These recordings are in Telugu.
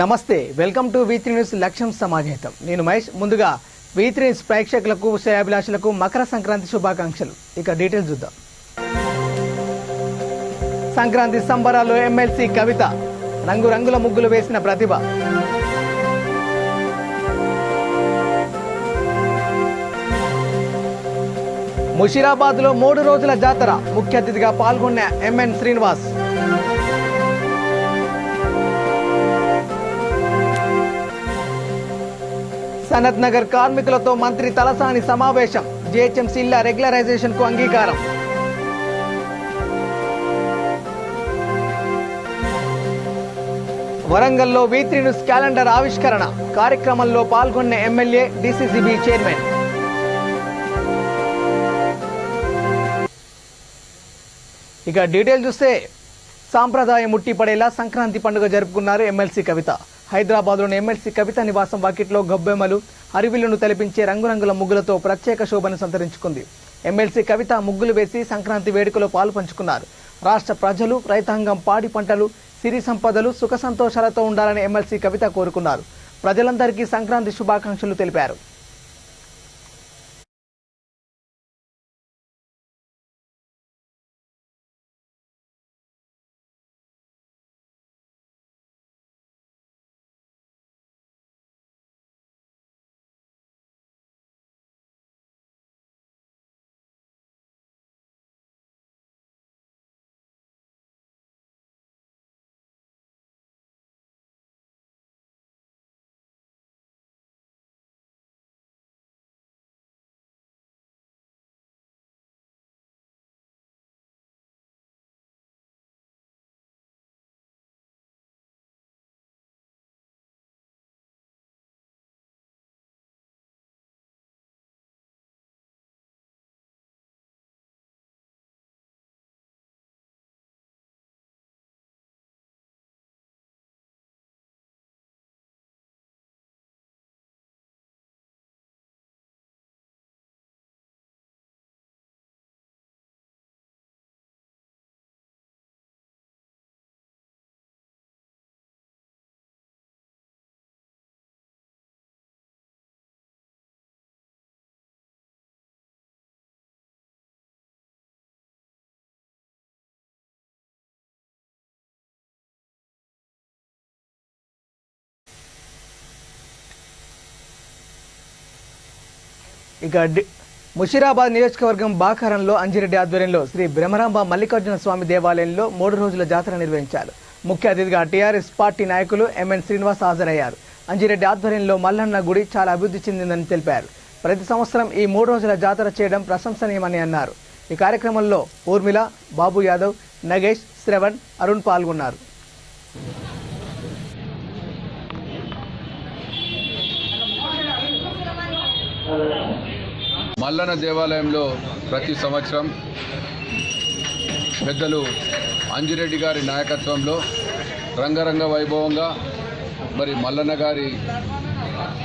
నమస్తే, వెల్కమ్ టు V3 న్యూస్ లక్ష్యం సమాజహితం. నేను మహేష్. ముందుగా V3 న్యూస్ ప్రేక్షకులకు శ్రేయాభిలాషులకు మకర సంక్రాంతి శుభాకాంక్షలు. ఇక డీటెయిల్స్ చూద్దాం. సంక్రాంతి సంబరాల్లో ఎమ్మెల్సీ కవిత రంగురంగుల ముగ్గులు వేసిన ప్రతిభ. ముషీరాబాద్లో 3 రోజుల జాతర, ముఖ్య అతిథిగా పాల్గొన్న ఎంఎన్ శ్రీనివాస్. సనత్ నగర్ కార్మికులతో మంత్రి తలసాని సమావేశం, జీహెచ్ఎంసీ ఇళ్ల రెగ్యులరైజేషన్ కు అంగీకారం. వరంగల్లో V3 న్యూస్ క్యాలెండర్ ఆవిష్కరణ, కార్యక్రమంలో పాల్గొన్న ఎమ్మెల్యే, DCCB చైర్మన్. ఇక డీటెయిల్ చూస్తే సాంప్రదాయం ముట్టిపడేలా సంక్రాంతి పండుగ జరుపుకున్నారు ఎమ్మెల్సీ కవిత. హైదరాబాద్లోని ఎమ్మెల్సీ కవిత నివాసం వాకిట్లో గొబ్బెమ్మలు, హరివిల్లును తలపించే రంగురంగుల ముగ్గులతో ప్రత్యేక శోభను సంతరించుకుంది. ఎమ్మెల్సీ కవిత ముగ్గులు వేసి సంక్రాంతి వేడుకలో పాలు పంచుకున్నారు. రాష్ట్ర ప్రజలు, రైతాంగం పాడి పంటలు, సిరి సంపదలు, సుఖ సంతోషాలతో ఉండాలని ఎమ్మెల్సీ కవిత కోరుకున్నారు. ప్రజలందరికీ సంక్రాంతి శుభాకాంక్షలు తెలిపారు. ఇక ముషీరాబాద్ నియోజకవర్గం బాకారంలో అంజిరెడ్డి ఆధ్వర్యంలో శ్రీ బ్రహ్మరాంబ మల్లికార్జున స్వామి దేవాలయంలో 3 రోజుల జాతర నిర్వహించారు. ముఖ్య అతిథిగా టీఆర్ఎస్ పార్టీ నాయకులు ఎంఎన్ శ్రీనివాస్ హాజరయ్యారు. అంజిరెడ్డి ఆధ్వర్యంలో మల్లన్న గుడి చాలా అభివృద్ధి చెందిందని తెలిపారు. ప్రతి సంవత్సరం ఈ 3 రోజుల జాతర చేయడం ప్రశంసనీయమని అన్నారు. ఈ కార్యక్రమంలో ఊర్మిళ, బాబు యాదవ్, నగేష్, శ్రవణ్, అరుణ్ పాల్గొన్నారు. మల్లన్న దేవాలయంలో ప్రతి సంవత్సరం పెద్దలు అంజిరెడ్డి గారి నాయకత్వంలో రంగరంగ వైభవంగా మరి మల్లన్న గారి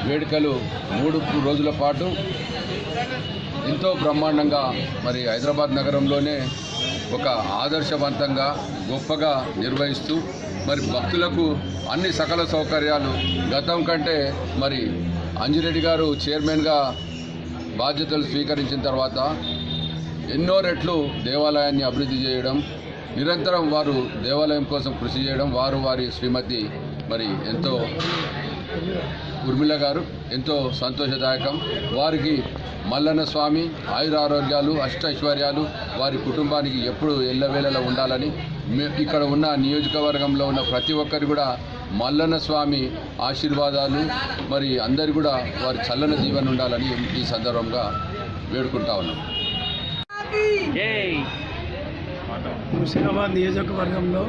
వేడుకలు 3 రోజుల పాటు ఎంతో బ్రహ్మాండంగా మరి హైదరాబాద్ నగరంలోనే ఒక ఆదర్శవంతంగా గొప్పగా నిర్వహిస్తూ మరి భక్తులకు అన్ని సకల సౌకర్యాలు గతం కంటే మరి అంజిరెడ్డి గారు చైర్మన్గా బాధ్యతలు స్వీకరించిన తర్వాత ఎన్నో రెట్లు దేవాలయాన్ని అభివృద్ధి చేయడం, నిరంతరం వారు దేవాలయం కోసం కృషి చేయడం, వారి శ్రీమతి మరి ఎంతో ఊర్మిళ గారు ఎంతో సంతోషదాయకం. వారికి మల్లన్న స్వామి ఆయురారోగ్యాలు, అష్టైశ్వర్యాలు వారి కుటుంబానికి ఎప్పుడు ఎల్లవేళలా ఉండాలని ఇక్కడ ఉన్న నియోజకవర్గంలో ఉన్న ప్రతి ఒక్కరు కూడా మల్లన్న స్వామి ఆశీర్వాదాలు మరి అందరు కూడా వారి చల్లన జీవనం ఉండాలని ఈ సందర్భంగా వేడుకుంటా ఉన్నాం. ముషీరాబాద్ నియోజకవర్గంలో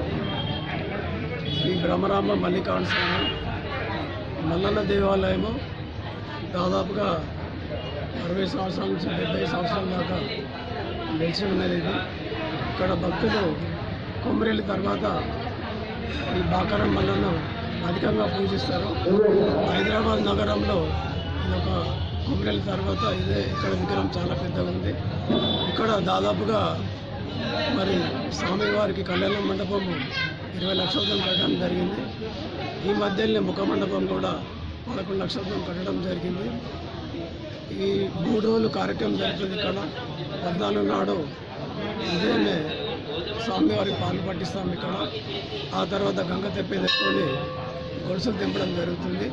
శ్రీ బ్రహ్మరాంబ మల్లికార్జున స్వామి మల్లన్న దేవాలయము దాదాపుగా 60 సంవత్సరాల నుంచి 70 సంవత్సరాల దాకా వెలిసి ఉన్నది. ఇది ఇక్కడ భక్తులు కొమ్మరేళ్ళ తర్వాత ఈ బాకారం మల్లన్న అధికంగా పూజిస్తారు. హైదరాబాద్ నగరంలో ఒక కొమ్మరేళ్ళ తర్వాత ఇదే ఇక్కడ విగ్రహం చాలా పెద్దగా ఉంది. ఇక్కడ దాదాపుగా మరి స్వామివారికి కళ్యాణ మండపము 20 లక్షలతో కట్టడం జరిగింది. ఈ మధ్యలోనే ముఖమండపం కూడా 11 లక్షలతో కట్టడం జరిగింది. ఈ 3 రోజులు కార్యక్రమం జరుగుతుంది. ఇక్కడ 14 నాడు ఉదయమే స్వామివారికి పాలు పట్టిస్తాం. ఇక్కడ ఆ తర్వాత గంగ తెప్పి తెచ్చుకొని గొలుసులు దింపడం జరుగుతుంది.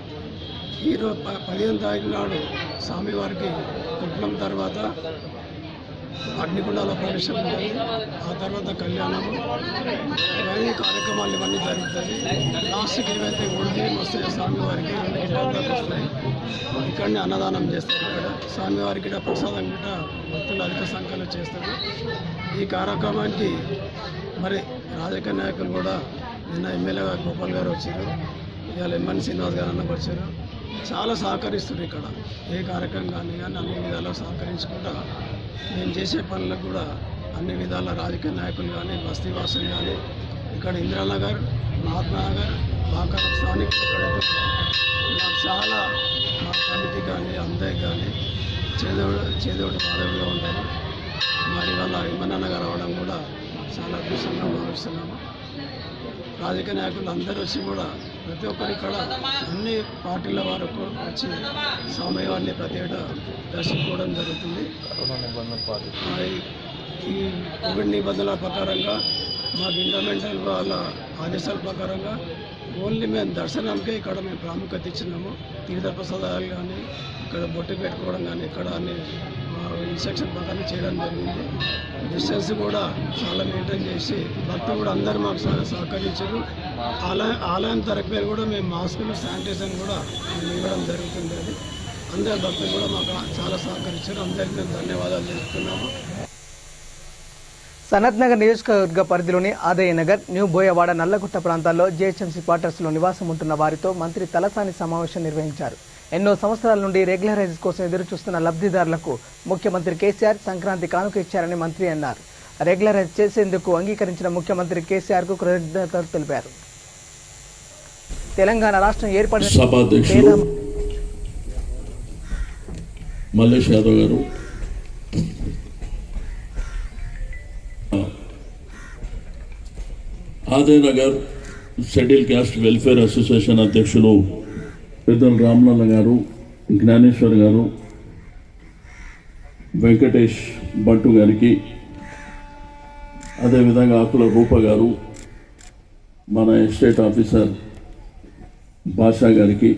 ఈరోజు 15 తారీఖు నాడు స్వామివారికి కుట్లం తర్వాత అగ్నిగుండాల ప్రవేశం ఉంటుంది. ఆ తర్వాత కళ్యాణము, ఇవన్నీ కార్యక్రమాలు ఇవన్నీ జరుగుతాయి. లాస్ట్కి ఏవైతే ఉడికి వస్తాయో స్వామివారికి 2 గిట్టాల దాకా వస్తాయి. ఇక్కడనే అన్నదానం చేస్తారు. ఇక్కడ స్వామివారికి ఇక్కడ ప్రసాదం గిట్ట భక్తులు అధిక సంఖ్యలో చేస్తారు. ఈ కార్యక్రమానికి మరి రాజకీయ నాయకులు కూడా నిన్న ఎమ్మెల్యే గోపాల్ గారు వచ్చారు, ఇవాళ ఎమ్మెల్యే శ్రీనివాస్ గారు అన్నకు వచ్చారు. చాలా సహకరిస్తుంది. ఇక్కడ ఏ కార్యక్రమం కానీ అన్ని విధాలా సహకరించుకుంటా మేము చేసే పనులకు కూడా అన్ని విధాల రాజకీయ నాయకులు కానీ, బస్తీవాసులు కానీ, ఇక్కడ ఇందిరానగర్, మహాత్మానగర్, బాగా స్థానికులు ఇక్కడైతే నాకు చాలా మా కమిటీ కానీ అందరికి కానీ చేదోడు బాధగా ఉంటారు. మరి వాళ్ళ ఇమ్మనగా రావడం కూడా చాలా అదృష్టంగా భావిస్తున్నాము. రాజకీయ నాయకులు అందరూ వచ్చి కూడా ప్రతి ఒక్కరు ఇక్కడ అన్ని పార్టీల వరకు వచ్చి స్వామివారిని ప్రతి ఏటా దర్శించుకోవడం జరుగుతుంది. ఈ కోవిడ్ నిబంధనల ప్రకారంగా మాకు ఇండమెంటల్ వాళ్ళ ఆదేశాల ప్రకారంగా ఓన్లీ మేము దర్శనానికే ఇక్కడ మేము ప్రాముఖ్యత ఇచ్చినాము. తీర్థప్రసాదాలు కానీ, ఇక్కడ బొట్టు పెట్టుకోవడం కానీ, ఇక్కడ అన్ని మా ఇన్స్ట్రక్షన్ ప్రకారం చేయడం జరిగింది. డిస్టెన్స్ కూడా చాలా మెయింటైన్ చేసి భక్తులు కూడా అందరూ మాకు సహకరించారు. ఆలయం తరపు పేరు కూడా మేము మాస్కులు, శానిటైజర్ కూడా మేము ఇవ్వడం జరుగుతుంది. అది అందరు భక్తులు కూడా మాకు చాలా సహకరించారు. అందరికీ మేము ధన్యవాదాలు తెలుపుతున్నాము. సనత్ నగర్ నియోజకవర్గ పరిధిలోని ఆదయ్య నగర్, న్యూ బోయవాడ, నల్లగుట్ట ప్రాంతాల్లో జీహెచ్ఎంసీ క్వార్టర్స్లో నివాసం ఉంటున్న వారితో మంత్రి తలసాని సమావేశం నిర్వహించారు. ఎన్నో సంవత్సరాల నుండి రెగ్యులరైజ్ కోసం ఎదురుచూస్తున్న లబ్ధిదారులకు ముఖ్యమంత్రి కేసీఆర్ సంక్రాంతి కానుక ఇచ్చారని మంత్రి అన్నారు. రెగ్యులరైజ్ చేసేందుకు అంగీకరించిన ముఖ్యమంత్రి కేసీఆర్కు కృతజ్ఞతలు తెలిపారు. తెలంగాణ రాష్ట్రం ఏర్పడిన మల్లేష్ యాదవ్ గారు, Aday Nagar schedule caste welfare association అధ్యక్షులు పెద్దలు రామలల్ల గారు, జ్ఞానేశ్వర్ గారు, వెంకటేష్ బంటు గారికి, అదేవిధంగా ఆకుల రూప గారు, మన ఎస్టేట్ ఆఫీసర్ బాషా గారికి.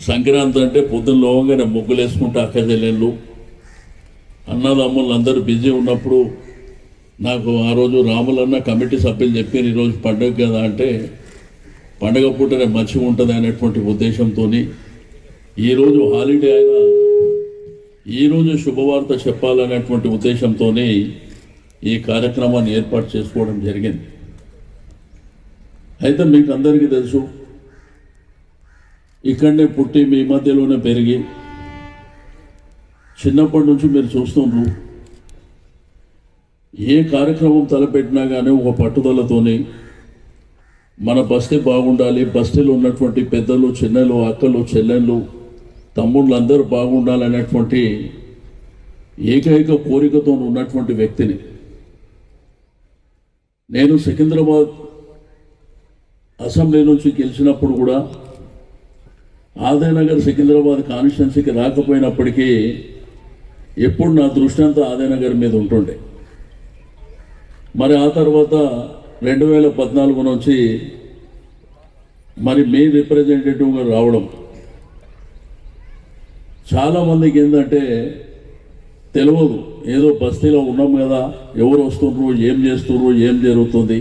సంక్రాంతి అంటే పొద్దున్న లోగానే ముగ్గులు వేసుకుంటే అక్క చెల్లెళ్ళు అన్నదమ్ములు అందరూ బిజీ ఉన్నప్పుడు నాకు ఆ రోజు రాములన్న కమిటీ సభ్యులు చెప్పారు ఈరోజు పండుగ కదా అంటే, పండగ పూటనే మంచిగా ఉంటుంది అనేటువంటి ఉద్దేశంతో ఈరోజు హాలిడే అయినా ఈరోజు శుభవార్త చెప్పాలనేటువంటి ఉద్దేశంతో ఈ కార్యక్రమాన్ని ఏర్పాటు చేసుకోవడం జరిగింది. అయితే మీకు అందరికీ తెలుసు, ఇక్కడనే పుట్టి మీ మధ్యలోనే పెరిగి చిన్నప్పటి నుంచి మీరు చూస్తుండ్రు. ఏ కార్యక్రమం తలపెట్టినా కానీ ఒక పట్టుదలతోని మన బస్తీ బాగుండాలి, బస్తీలో ఉన్నటువంటి పెద్దలు, చిన్నలు, అక్కలు, చెల్లెళ్ళు, తమ్ముళ్ళు అందరూ బాగుండాలనేటువంటి ఏకైక కోరికతో ఉన్నటువంటి వ్యక్తిని నేను. సికింద్రాబాద్ అసెంబ్లీ నుంచి గెలిచినప్పుడు కూడా ఆదయ్ నగర్ సికింద్రాబాద్ కాన్స్టిట్యున్సీకి రాకపోయినప్పటికీ ఎప్పుడు నా దృష్టి అంతా ఆదయ్ నగర్ మీద ఉంటుండే. మరి ఆ తర్వాత 2014 నుంచి మరి మీ రిప్రజెంటేటివ్గా రావడం చాలామందికి ఏంటంటే తెలియదు. ఏదో బస్తీలో ఉన్నాం కదా, ఎవరు వస్తుండ్రు, ఏం చేస్తున్నారు, ఏం జరుగుతుంది.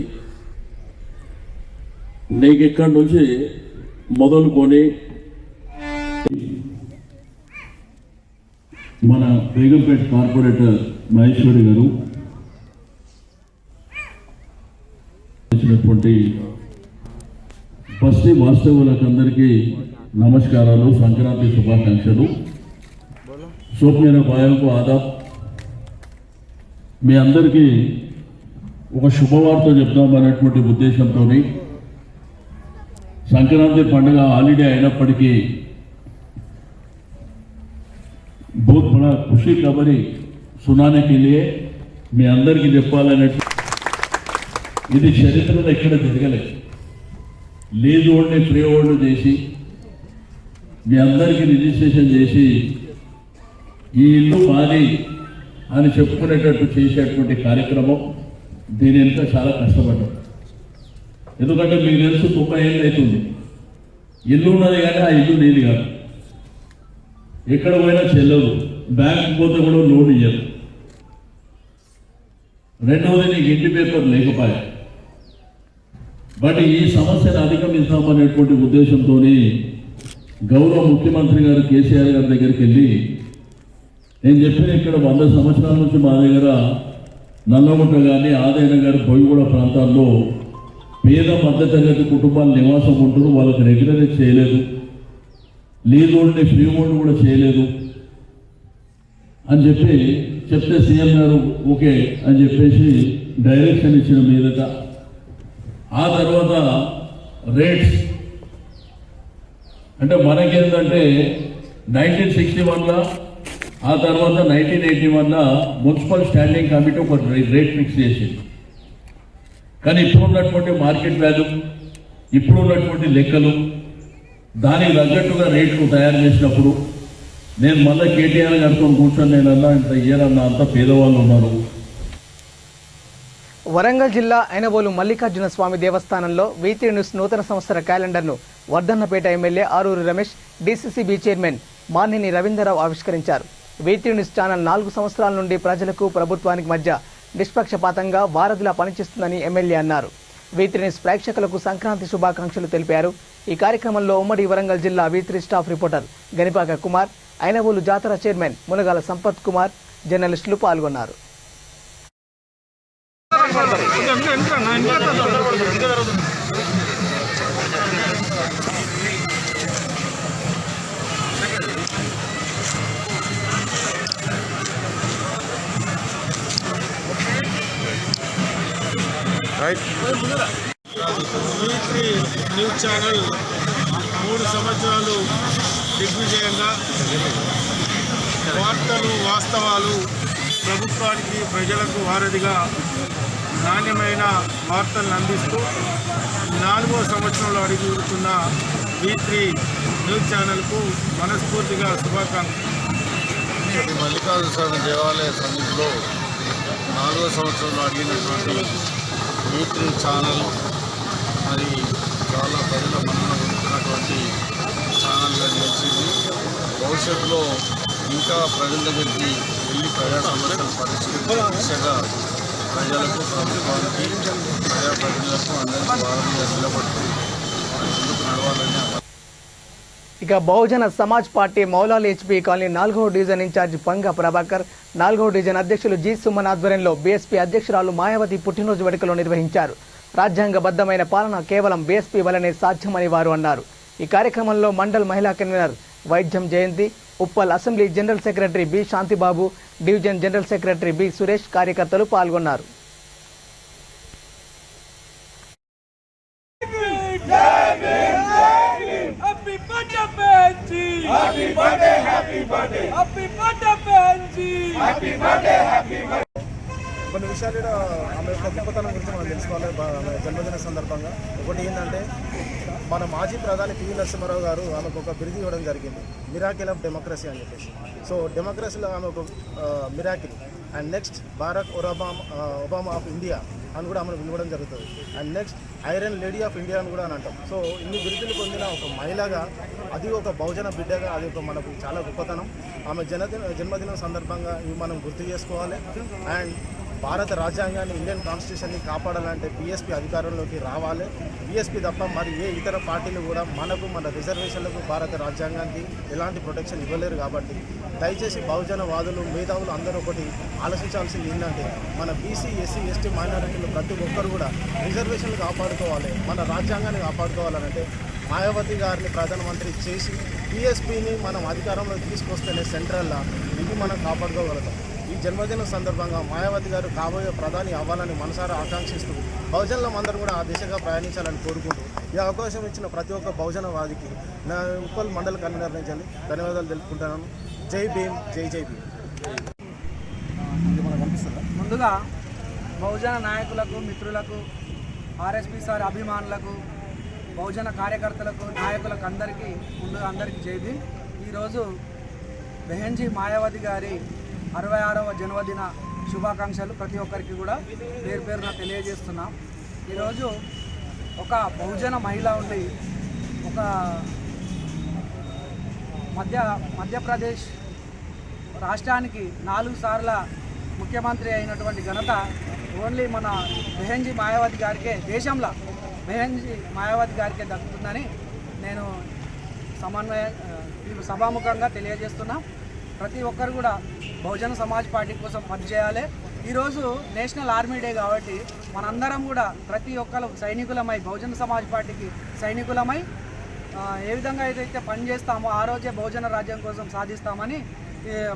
నీకు ఇక్కడి నుంచి మొదలుకొని మన బేగంపేట కార్పొరేటర్ మహేశ్వరి గారు ఇచ్చినటువంటి బస్తీ వాస్తవులకు అందరికీ నమస్కారాలు, సంక్రాంతి శుభాకాంక్షలు. సోప్మేర భాయంకు ఆదాబ్. మీ అందరికీ ఒక శుభవార్త చెప్దామనేటువంటి ఉద్దేశంతో సంక్రాంతి పండుగ హాలిడే అయినప్పటికీ बहुत बड़ा खुशी खबरी सुनाने के लिए మీ అందరికీ చెప్పాలనే ఇది చరిత్రలో ఎక్కడ జరగలేదు. లీజ్ ఓల్డ్ని ఫ్రీ ఓల్డ్ చేసి మీ అందరికీ రిజిస్ట్రేషన్ చేసి ఈ ఇల్లు మాది అని చెప్పుకునేటట్టు చేసేటువంటి కార్యక్రమం దీని వెనుక చాలా కష్టపడ్డాం. ఎందుకంటే మీకు తెలుసు 90 ఏళ్ళు అవుతుంది ఇల్లు ఉన్నది కానీ ఆ ఇల్లు నీది కాదు, ఎక్కడ పోయినా చెల్లదు, బ్యాంకు పోతే కూడా లోన్ ఇయ్యదు. రెండవది నీకు ఇంటి పేపర్ లేకపోయా. బట్ ఈ సమస్యను అధిగమించామనేటువంటి ఉద్దేశంతో గౌరవ ముఖ్యమంత్రి గారు కేసీఆర్ గారి దగ్గరికి వెళ్ళి నేను చెప్పిన ఇక్కడ 100 సంవత్సరాల నుంచి మా దగ్గర నల్లగుంట కానీ ఆదైన గారి బొయ్యగూడ ప్రాంతాల్లో పేద మధ్యతరగతి కుటుంబాలు నివాసం ఉంటూ వాళ్ళకి రెగ్యులరైజ్ చేయలేదు, లీజ్ ఓల్డ్ని ఫ్రీ ఓల్డ్ కూడా చేయలేదు అని చెప్తే సీఎం గారు ఓకే అని చెప్పేసి డైరెక్షన్ ఇచ్చిన మీదట ఆ తర్వాత రేట్స్ అంటే మనకేంటంటే 1961లో ఆ తర్వాత 1981లో మున్సిపల్ స్టాండింగ్ కమిటీ ఒక రేట్ ఫిక్స్ చేసింది. కానీ ఇప్పుడు ఉన్నటువంటి మార్కెట్ వాల్యూ, ఇప్పుడు ఉన్నటువంటి లెక్కలు దానికి తగ్గట్టుగా రేట్లు తయారు చేసినప్పుడు నేను మళ్ళీ కేటీఆర్ గారితో కూర్చొని నేనన్నా ఇంత ఇయ్యాలన్నా అంత పేదవాళ్ళు ఉన్నారు. వరంగల్ జిల్లా ఐనవోలు మల్లికార్జున స్వామి దేవస్థానంలో V3 న్యూస్ నూతన సంవత్సర క్యాలెండర్ను Wardhannapet MLA Aruri Ramesh, DCCB chairman Marneni Ravindra Rao ఆవిష్కరించారు. V3 న్యూస్ ఛానల్ 4 సంవత్సరాల నుండి ప్రజలకు ప్రభుత్వానికి మధ్య నిష్పక్షపాతంగా వారధిలా పనిచేస్తుందని ఎమ్మెల్యే అన్నారు. V3 న్యూస్ ప్రేక్షకులకు సంక్రాంతి శుభాకాంక్షలు తెలిపారు. ఈ కార్యక్రమంలో ఉమ్మడి వరంగల్ జిల్లా V3 staff reporter Ganipaka Kumar, Inavolu జాతర చైర్మన్ మునగాల సంపత్ కుమార్, జర్నలిస్టులు పాల్గొన్నారు. V3 న్యూస్ ఛానల్ 3 సంవత్సరాలు దిగ్విజయంగా వార్తలు, వాస్తవాలు, ప్రభుత్వానికి ప్రజలకు వారధిగా నాణ్యమైన వార్తలను అందిస్తూ 4వ సంవత్సరంలో అడుగుతున్న V3 న్యూస్ ఛానల్కు మనస్ఫూర్తిగా శుభాకాంక్షలు. మల్లికార్జున స్వామి దేవాలయ సన్నిధిలో 4వ సంవత్సరంలో అడిగినటువంటి V3 ఛానల్ మరి చాలా ప్రజల మన్నన పొందుతున్నటువంటి ఛానల్గా నిలిచింది. భవిష్యత్తులో ఇంకా ప్రజల దగ్గరికి వెళ్ళి ప్రజా సమస్యలు పరిష్కరించే దిశగా ప్రజలకు, ప్రభుత్వానికి, ప్రజాప్రతినిధులకు అందరికీ వారంగా నిలబడుతూ ముందుకు నడవాలని. ఇక Bahujan Samaj party Moulali HP colony 4వ డివిజన్ ఇన్ఛార్జ్ పంగ ప్రభాకర్, 4వ డివిజన్ అధ్యక్షులు జి సుమన్ ఆధ్వర్యంలో BSP అధ్యక్షురాలు మాయావతి పుట్టినరోజు వేడుకలు నిర్వహించారు. రాజ్యాంగబద్ధమైన పాలన కేవలం BSP వల్లనే సాధ్యమని వారు అన్నారు. ఈ కార్యక్రమంలో మండల్ మహిళా convener Vaidyam Jayanthi, Uppal assembly general secretary B Shantibabu, division general secretary B Suresh కార్యకర్తలు పాల్గొన్నారు. కొన్ని విషయాలు కూడా ఆమె యొక్క గొప్పతనం గురించి మనం తెలుసుకోవాలి. ఆమె జన్మదిన సందర్భంగా ఒకటి ఏంటంటే మన మాజీ ప్రధాని పివి నరసింహారావు గారు ఆమెకు ఒక బిరుదు ఇవ్వడం జరిగింది, మిరాకిల్ ఆఫ్ డెమోక్రసీ అని చెప్పేసి. సో డెమోక్రసీలో ఆమె ఒక miracle. And next Barack Obama of India అని కూడా ఆమెను పిలవడం జరుగుతుంది. And next iron lady of India అని కూడా అని అంటాం. సో ఇన్ని బిరుదులు పొందిన ఒక మహిళగా, అది ఒక బహుజన బిడ్డగా, అది ఒక మనకు చాలా గొప్పతనం. ఆమె జన్మదినం సందర్భంగా ఇవి మనం గుర్తు చేసుకోవాలి. అండ్ భారత రాజ్యాంగాన్ని, ఇండియన్ కాన్స్టిట్యూషన్ని కాపాడాలంటే BSP అధికారంలోకి రావాలి. BSP తప్ప మరి ఏ ఇతర పార్టీలు కూడా మనకు, మన రిజర్వేషన్లకు, భారత రాజ్యాంగానికి ఎలాంటి ప్రొటెక్షన్ ఇవ్వలేరు. కాబట్టి దయచేసి బహుజన వాదులు, మేధావులు అందరూ ఒకటి ఆలోచించాల్సింది ఏంటంటే మన BC, SC, ST మైనారిటీలు ప్రతి ఒక్కరు కూడా రిజర్వేషన్లు కాపాడుకోవాలి, మన రాజ్యాంగాన్ని కాపాడుకోవాలంటే మాయావతి గారిని ప్రధానమంత్రి చేసి BSPని మనం అధికారంలో తీసుకొస్తేనే సెంట్రల్లో ఇవి మనం కాపాడుకోగలుగుతాం. ఈ జన్మదినం సందర్భంగా మాయావతి గారు కాబోయే ప్రధాని అవ్వాలని మనసారా ఆకాంక్షిస్తూ బహుజనులం అందరూ కూడా ఆ దిశగా ప్రయాణించాలని కోరుకుంటూ ఈ అవకాశం ఇచ్చిన ప్రతి ఒక్క బహుజనవాదికి నా ఉప్పల్ మండల కన్వీనర్ నుంచి ధన్యవాదాలు తెలుపుకుంటున్నాను. జై భీమ్, జై జై భీమ్. ముందుగా బహుజన నాయకులకు, మిత్రులకు ఆర్ఎస్పీ సార్ అభిమానులకు, బహుజన కార్యకర్తలకు, నాయకులకు అందరికీ జై భీమ్. ఈరోజు బెహెన్జీ మాయావతి గారి 66వ జన్మదిన శుభాకాంక్షలు ప్రతి ఒక్కరికి కూడా పేరు పేరున తెలియజేస్తున్నాం. ఈరోజు ఒక బహుజన మహిళ ఉండి ఒక మధ్యప్రదేశ్ రాష్ట్రానికి 4 సార్ల ముఖ్యమంత్రి అయినటువంటి ఘనత ఓన్లీ మన బెహెన్జీ మాయావతి గారికే, దేశంలో బెహెన్జీ మాయావతి గారికే దక్కుతుందని నేను సభాముఖంగా తెలియజేస్తున్నా. ప్రతి ఒక్కరు కూడా బహుజన సమాజ్ పార్టీ కోసం పనిచేయాలి. ఈరోజు నేషనల్ ఆర్మీ డే కాబట్టి మనందరం కూడా ప్రతి ఒక్కరు సైనికులమై, బహుజన సమాజ్ పార్టీకి సైనికులమై ఏ విధంగా అయితే పనిచేస్తామో ఆ రోజే బహుజన రాజ్యం కోసం సాధిస్తామని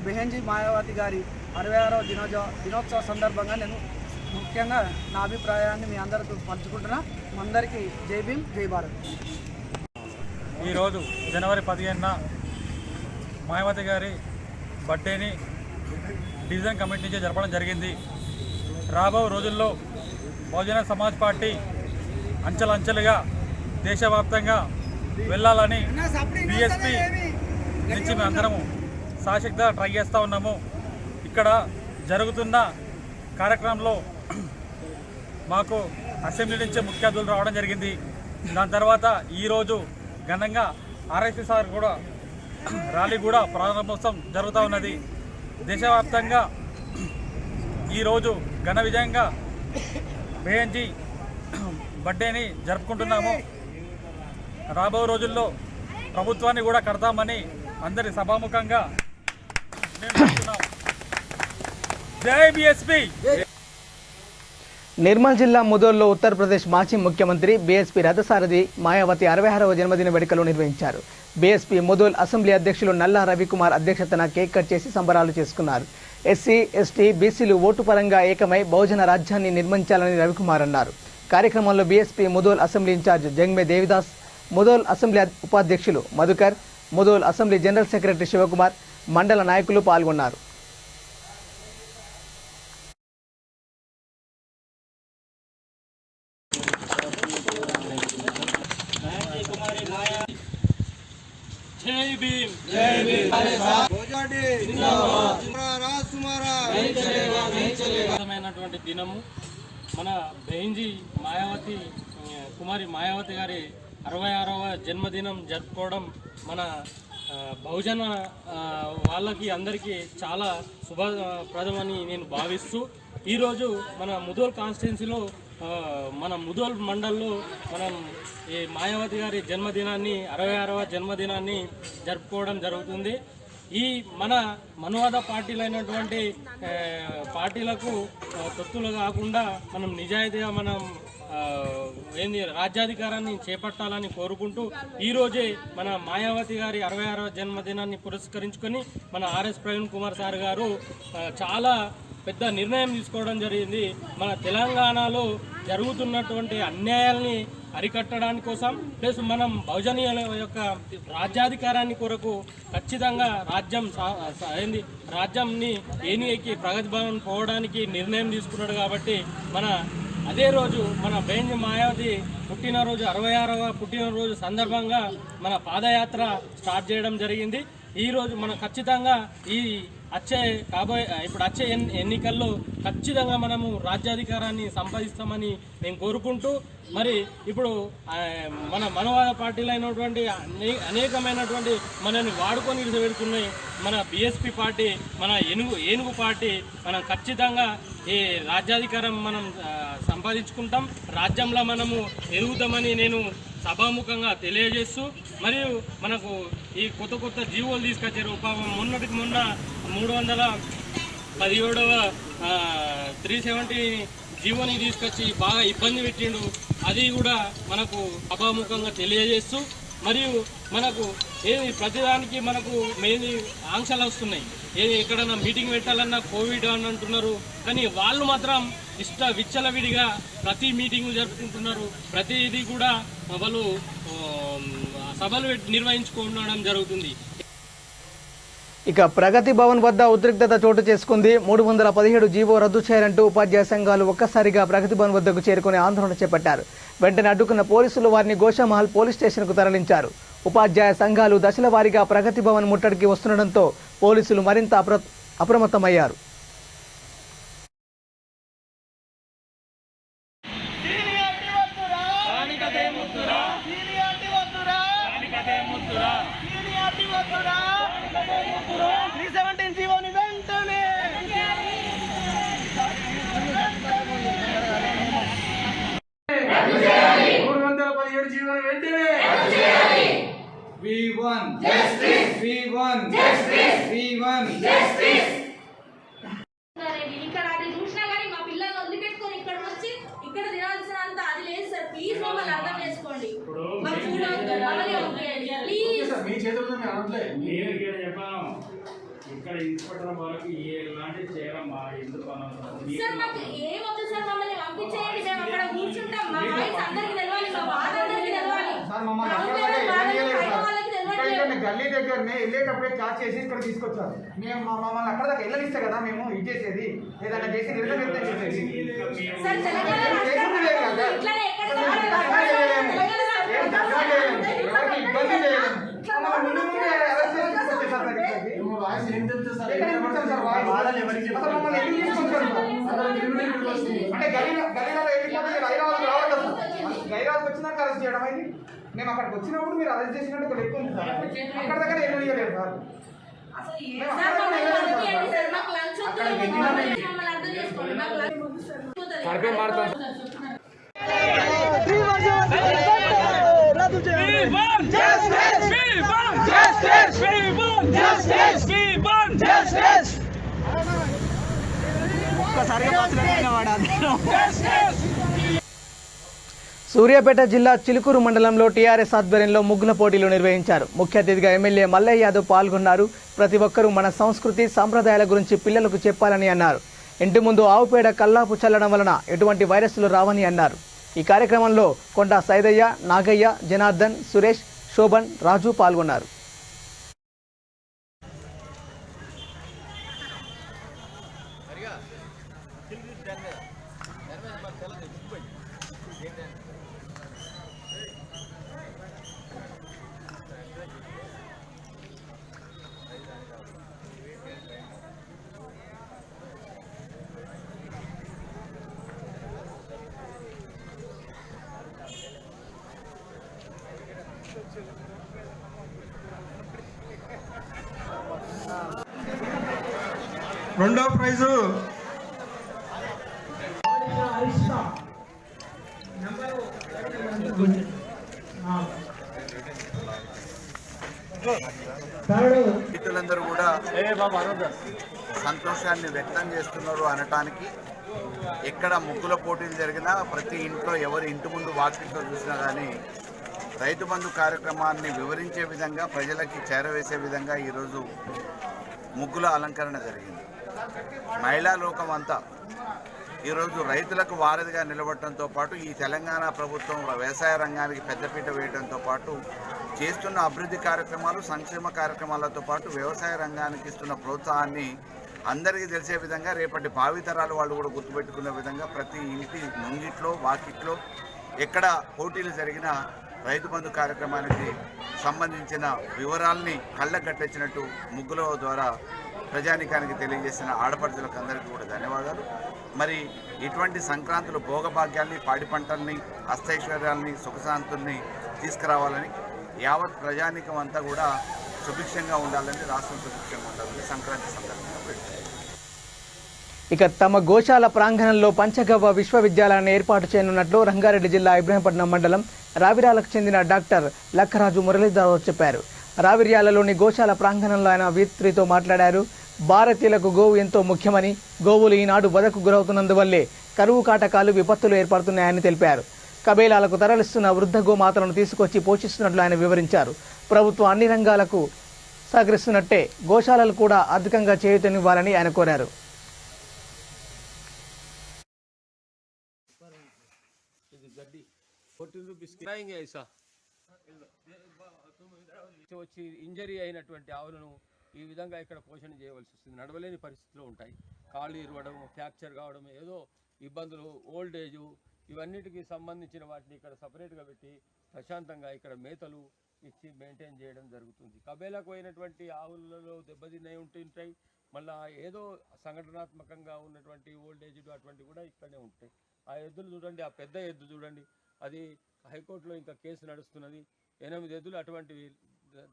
బెహెన్జీ మాయావతి గారి 66వ దినోత్సవ సందర్భంగా నేను ముఖ్యంగా నా అభిప్రాయాన్ని మీ అందరితో పంచుకుంటున్నా. అందరికీ జై భీమ్, జై భారత్. ఈరోజు జనవరి 15న మాయావతి గారి బర్త్డేని డివిజన్ కమిటీ నుంచి జరపడం జరిగింది. రాబో రోజుల్లో బహుజన సమాజ్ పార్టీ అంచెలంచెలుగా దేశవ్యాప్తంగా వెళ్ళాలని బీఎస్పీ నుంచి మేమందరము సాశక్తిగా ట్రై చేస్తూ ఉన్నాము. ఇక్కడ జరుగుతున్న కార్యక్రమంలో మాకు అసెంబ్లీ నుంచి ముఖ్య అతిథులు రావడం జరిగింది. దాని తర్వాత ఈరోజు ఘనంగా ఆర్ఎస్పీ సార్ కూడా ర్యాలీ కూడా ప్రారంభోత్సవం జరుగుతూ ఉన్నది. దేశవ్యాప్తంగా ఈరోజు ఘన విజయంగా బెహెన్జీ బర్త్డేని జరుపుకుంటున్నాము. రాబో రోజుల్లో ప్రభుత్వాన్ని కూడా కడతామని అందరి సభాముఖంగా నిర్ణయిస్తున్నాం. జై బీఎస్పీ. నిర్మల్ జిల్లా ముదోల్లో ఉత్తరప్రదేశ్ మాజీ ముఖ్యమంత్రి బీఎస్పీ రథసారథి మాయావతి 66వ జన్మదిన వేడుకలు నిర్వహించారు. బీఎస్పీ ముదోల్ అసెంబ్లీ అధ్యక్షులు నల్లా రవికుమార్ అధ్యక్షతన కేక్ కట్ చేసి సంబరాలు చేసుకున్నారు. ఎస్సీ, ఎస్టీ, బీసీలు ఓటు పరంగా ఏకమై బహుజన రాజ్యాన్ని నిర్మించాలని రవికుమార్ అన్నారు. కార్యక్రమంలో BSP Mudhol assembly in charge Jangme Devidas, Mudhol assembly ఉపాధ్యక్షులు Madhukar, Mudhol assembly general secretary Shivakumar, మండల నాయకులు పాల్గొన్నారు. దినము మన బెహెన్జీ మాయావతి కుమారి మాయావతి గారి 66వ జన్మదినం జరుపుకోవడం మన బహుజన వాళ్ళకి అందరికీ చాలా శుభప్రదమని నేను భావిస్తూ ఈరోజు మన ముదోల్ కాన్స్టిట్యున్సీలో మన ముదోల్ మండల్లో మనం ఈ మాయావతి గారి జన్మదినాన్ని 66వ జన్మదినాన్ని జరుపుకోవడం జరుగుతుంది. ఈ మన మనువాద పార్టీలైనటువంటి పార్టీలకు తొత్తులు కాకుండా మనం నిజాయితీగా మనం రాజ్యాధికారాన్ని చేపట్టాలని కోరుకుంటూ ఈరోజే మన మాయావతి గారి 66వ జన్మదినాన్ని పురస్కరించుకొని మన ఆర్ఎస్ ప్రవీణ్ కుమార్ సార్ గారు చాలా పెద్ద నిర్ణయం తీసుకోవడం జరిగింది. మన తెలంగాణలో జరుగుతున్నటువంటి అన్యాయాల్ని అరికట్టడానికి కోసం ప్లస్ మనం బహుజనీయుల యొక్క రాజ్యాధికారాన్ని కొరకు ఖచ్చితంగా రాజ్యంని ఏనికి ప్రగతి భవన్ పోవడానికి నిర్ణయం తీసుకున్నాడు. కాబట్టి మన అదే రోజు మన బెహెన్జీ మాయావతి పుట్టినరోజు 66వ పుట్టినరోజు సందర్భంగా మన పాదయాత్ర స్టార్ట్ చేయడం జరిగింది. ఈరోజు మనం ఖచ్చితంగా ఇప్పుడు వచ్చే ఎన్నికల్లో ఖచ్చితంగా మనము రాజ్యాధికారాన్ని సంపాదిస్తామని నేను కోరుకుంటూ మరి ఇప్పుడు మన మనవాద పార్టీలు అయినటువంటి అనేకమైనటువంటి మనల్ని వాడుకొని పెడుతున్నాయి. మన బీఎస్పీ పార్టీ, మన ఏనుగు పార్టీ మనం ఖచ్చితంగా ఈ రాజ్యాధికారం మనం సంపాదించుకుంటాం, రాజ్యంలో మనము ఎదుగుతామని నేను సభాముఖంగా తెలియజేస్తూ మరియు మనకు ఈ కొత్త జీవోలు తీసుకొచ్చారు. మొన్నటికి మొన్న 317వ 370 జీవోని తీసుకొచ్చి బాగా ఇబ్బంది పెట్టిండు. అది కూడా మనకు సభాముఖంగా తెలియజేస్తూ మరియు మనకు ప్రతిదానికి మనకు మెయిన్ ఆంక్షలు వస్తున్నాయి. ఎక్కడన్నా మీటింగ్ పెట్టాలన్నా కోవిడ్ అని అంటున్నారు, కానీ వాళ్ళు మాత్రం విచ్చలవిడిగా ప్రతి మీటింగ్లు జరుపుకుంటున్నారు. ప్రతిదీ కూడా వాళ్ళు సభలు నిర్వహించుకోవడం జరుగుతుంది. ఇక ప్రగతి భవన్ వద్ద ఉద్రిక్తత చోటు చేసుకుంది. 317 జీవో రద్దు చేయాలంటూ ఉపాధ్యాయ సంఘాలు ఒక్కసారిగా ప్రగతి భవన్ వద్దకు చేరుకుని ఆందోళన చేపట్టారు. వెంటనే అడ్డుకున్న పోలీసులు వారిని గోషామహల్ పోలీస్ స్టేషన్కు తరలించారు. ఉపాధ్యాయ సంఘాలు దశల వారీగా ప్రగతి భవన్ ముట్టడికి వస్తుండటంతో పోలీసులు మరింత అప్రమత్తమయ్యారు. ఇక్కడ అది చూసినా కానీ మా పిల్లల్ని వదిలిపెట్టుకొని ఇక్కడ వచ్చి ఇక్కడ తినాల్సినంత అది లేదు సార్. ప్లీజ్ మమ్మల్ని అర్థం చేసుకోండి. మాకు ఇక్కడ ఇన్స్పెక్టర్ వాళ్ళకి ఎలాంటి చేయరమ్మా ఎందుకు సార్ మాకు ఏమొద్దు సార్. మమ్మల్ని పంపించేయండి. మేము అక్కడ కూర్చుంటాం. మా వాయిస్ అందరికి తెలవాలి. మా బాధ అందరికి తెలవాలి. గల్లీ దగ్గరనే వెళ్ళేటప్పుడే క్లాస్ చేసి ఇక్కడ తీసుకొచ్చారు. మేము మమ్మల్ని అక్కడ దాకా వెళ్ళనిస్తే కదా మేము ఇది చేసేది. ఏదైనా చేసి నిరసన వ్యక్తం చేసేది. ఇబ్బంది చేయలేము. అంటే గలీలో వెళ్ళిపోతే హైదరాబాద్ రావద్దు. హైదరాబాద్ వచ్చినాక అరెస్ట్ చేయడం అయింది. మేము అక్కడికి వచ్చినప్పుడు మీరు అరెస్ట్ చేసినట్టు ఇక్కడ ఎక్కువ ఉంది సార్. అక్కడ దగ్గర వెళ్ళలేదు సార్. సూర్యాపేట జిల్లా చిలుకూరు మండలంలో టీఆర్ఎస్ ఆధ్వర్యంలో ముగ్గుల పోటీలు నిర్వహించారు. ముఖ్య అతిథిగా ఎమ్మెల్యే మల్లయ్య యాదవ్ పాల్గొన్నారు. ప్రతి ఒక్కరూ మన సంస్కృతి సాంప్రదాయాల గురించి పిల్లలకు చెప్పాలని అన్నారు. ఇంటి ముందు ఆవుపేడ కల్లాపు చల్లడం వలన ఎటువంటి వైరస్లు రావని అన్నారు. ఈ కార్యక్రమంలో కొండ సైదయ్య, నాగయ్య, జనార్దన్, సురేష్, శోభన్, రాజు పాల్గొన్నారు. రెండో ప్రైజు రైతులందరూ కూడా సంతోషాన్ని వ్యక్తం చేస్తున్నారు అనటానికి ఎక్కడ ముగ్గుల పోటీలు జరిగినా ప్రతి ఇంట్లో ఎవరి ఇంటి ముందు వాకిట్లో చూసినా కానీ రైతు బంధు కార్యక్రమాన్ని వివరించే విధంగా ప్రజలకి చేరవేసే విధంగా ఈరోజు ముగ్గుల అలంకరణ జరిగింది. మహిళా లోకం అంతా ఈరోజు రైతులకు వారధిగా నిలబడటంతో పాటు ఈ తెలంగాణ ప్రభుత్వం వ్యవసాయ రంగానికి పెద్దపీట వేయడంతో పాటు చేస్తున్న అభివృద్ధి కార్యక్రమాలు, సంక్షేమ కార్యక్రమాలతో పాటు వ్యవసాయ రంగానికి ఇస్తున్న ప్రోత్సాహాన్ని అందరికీ తెలిసే విధంగా రేపటి భావితరాలు వాళ్ళు కూడా గుర్తుపెట్టుకునే విధంగా ప్రతి ఇంటి ముంగిట్లో వాకిట్లో ఎక్కడ పోటీలు జరిగినా రైతు బంధు కార్యక్రమానికి సంబంధించిన వివరాల్ని కళ్ళగట్టెచ్చినట్టు ముగ్గుల ద్వారా ప్రజానికానికి తెలియజేసిన ఆడపడుచులకు అందరికీ కూడా ధన్యవాదాలు. మరి ఇటువంటి సంక్రాంతులు భోగభాగ్యాల్ని, పాడి పంటల్ని, అష్టైశ్వర్యాల్ని, సుఖశాంతుల్ని తీసుకురావాలని యావత్ ప్రజానికం అంతా కూడా సుభిక్షంగా ఉండాలని, రాష్ట్రం సుభిక్షంగా ఉండాలని సంక్రాంతి సందర్భంగా పెట్టారు. ఇక తమ గోశాల ప్రాంగణంలో పంచగవ్వ విశ్వవిద్యాలయాన్ని ఏర్పాటు చేయనున్నట్లు రంగారెడ్డి జిల్లా ఇబ్రహీంపట్నం మండలం రావిర్యాలకు చెందిన డాక్టర్ లక్కరాజు మురళీధరరావు చెప్పారు. రావిర్యాలలోని గోశాల ప్రాంగణంలో ఆయన వీత్రితో మాట్లాడారు. భారతీయులకు గోవు ఎంతో ముఖ్యమని, గోవులు ఈనాడు వధకు గురవుతున్నందువల్లే కరువు కాటకాలు, విపత్తులు ఏర్పడుతున్నాయని తెలిపారు. కబేలాలకు తరలిస్తున్న వృద్ధ గోమాతలను తీసుకొచ్చి పోషిస్తున్నట్లు ఆయన వివరించారు. ప్రభుత్వం అన్ని రంగాలకు సహకరిస్తున్నట్టే గోశాలలు కూడా అధికంగా చేయూతనివ్వాలని ఆయన కోరారు. వచ్చి ఇంజరీ అయినటువంటి ఆవులను ఈ విధంగా ఇక్కడ పోషణ చేయవలసి వస్తుంది. నడవలేని పరిస్థితులు ఉంటాయి, కాళ్ళు ఇరవడం, ఫ్రాక్చర్ కావడం, ఏదో ఇబ్బందులు, ఓల్డ్ ఏజు, ఇవన్నిటికి సంబంధించిన వాటిని ఇక్కడ సపరేట్గా పెట్టి ప్రశాంతంగా ఇక్కడ మేతలు ఇచ్చి మెయింటైన్ చేయడం జరుగుతుంది. కబేలకు పోయినటువంటి ఆవులలో దెబ్బతిన్నవి ఉంటుంటాయి, మళ్ళీ ఏదో సంఘటనాత్మకంగా ఉన్నటువంటి ఓల్డ్ ఏజ్డ్ అటువంటివి కూడా ఇక్కడనే ఉంటాయి. ఆ ఎద్దులు చూడండి, ఆ పెద్ద ఎద్దు చూడండి, అది హైకోర్టులో ఇంకా కేసు నడుస్తున్నది. 8 ఎద్దులు అటువంటివి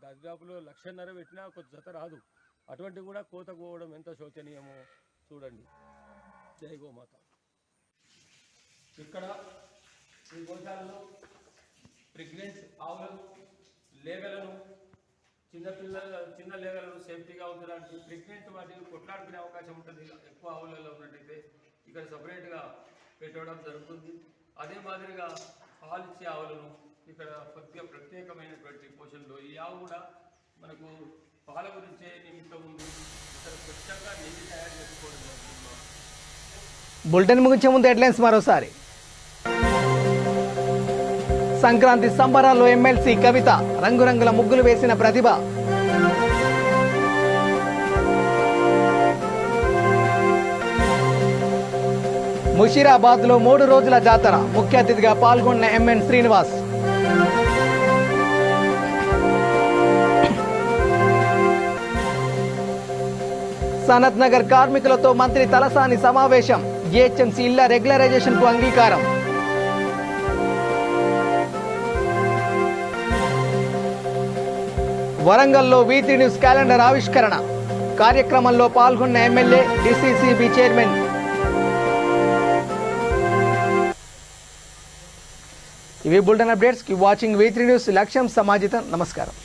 దరిదాపులో 1,50,000 పెట్టినా కొంత జత రాదు. అటువంటివి కూడా కోతకు పోవడం ఎంత శోచనీయమో చూడండి. జై గోమాత. ఇక్కడ ఈ గోశాలలో ప్రెగ్నెంట్ ఆవులు, లేగలను, చిన్న లేగలను సేఫ్టీగా ఉంచడానికి ప్రెగ్నెంట్ వాటిని కొట్లాడుకునే అవకాశం ఉంటుంది. ఎక్కువ ఆవులలో ఉన్నట్టయితే ఇక్కడ సపరేట్గా పెట్టడం జరుగుతుంది. అదే మాదిరిగా పాలిచ్చే ఆవులను ఇక్కడ ప్రత్యేకమైనటువంటి పోషణలో ఈ ఆవు కూడా మనకు పాల గురించే నిమిత్తం ఉంది. ఇక్కడ స్వచ్ఛంగా నీటి తయారు చేసుకోవడం జరుగుతుంది. బులెటిన్ ముగించే ముందు హెడ్లైన్స్ మరోసారి. సంక్రాంతి సంబరాల్లో ఎమ్మెల్సీ కవిత, రంగురంగుల ముగ్గులు వేసిన ప్రతిభ. ముషీరాబాద్లో 3 రోజుల జాతర, ముఖ్య అతిథిగా పాల్గొన్న ఎంఎన్ శ్రీనివాస్. సనత్ నగర్ కార్మికులతో మంత్రి తలసాని సమావేశం, జిహెచ్ఎంసీ ఇళ్ల రెగ్యులరైజేషన్ కు అంగీకారం. వరంగల్లో V3 న్యూస్ క్యాలెండర్ ఆవిష్కరణ, కార్యక్రమంలో పాల్గొన్న ఎమ్మెల్యే, డిసిసిబి చైర్మన్. ఇవి bulletin updates. Keep watching V3 news. లక్ష్యం సమాజితం. నమస్కారం.